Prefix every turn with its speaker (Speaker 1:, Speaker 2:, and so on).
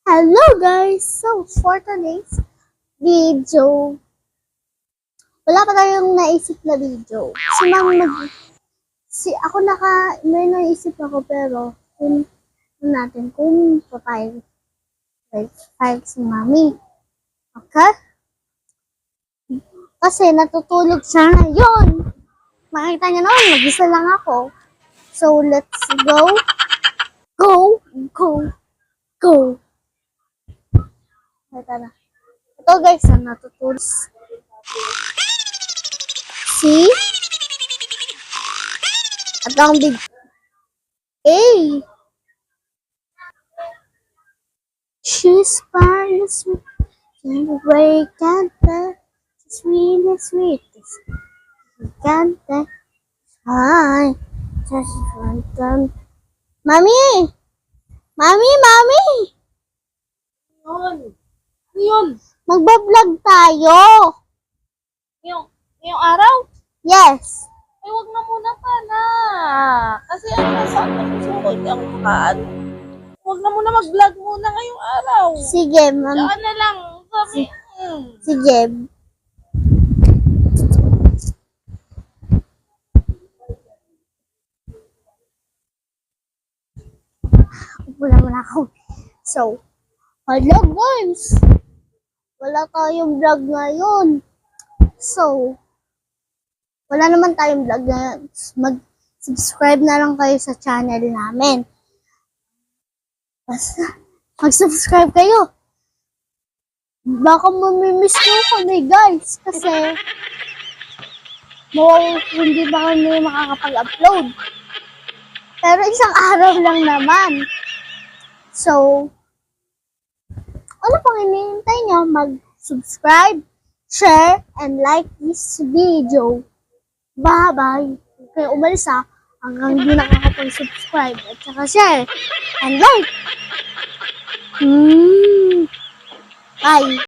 Speaker 1: Hello guys! So, for today's video, wala pa tayong naisip na video. May naisip ako pero yun natin kung papayag si mami. Okay? Kasi natutulog siya ngayon. Makita niyo naman, mag-isa lang ako. So, let's go. Go! Ito guys, natutulog. See? At ang big A. She's fine, sweet. And the way can't tell. Sweet. Can't tell. Hi. Just random. Mami!
Speaker 2: Yun.
Speaker 1: Magbablog tayo.
Speaker 2: Ngayong araw?
Speaker 1: Yes.
Speaker 2: Ay, wag na muna pana. Kasi saan na gusto ko hindi ako makaan. Wag na muna mag-vlog muna ngayong araw.
Speaker 1: Sige, ma'am.
Speaker 2: Saan na lang. Sabi,
Speaker 1: Sige. Wala mo na ako. So, hello guys! Wala tayong vlog ngayon. So, wala naman tayong vlog ngayon. Mag-subscribe na lang kayo sa channel namin. Basta, mag-subscribe kayo. Baka mamimiss nyo kami guys. Kasi, hindi ba kami makakapag-upload. Pero isang araw lang naman. So, ano pang hinihintay nyo? Mag-subscribe, share, and like this video. Bye-bye. Kaya umalis hanggang di nakakapag-subscribe at saka share and like. Bye.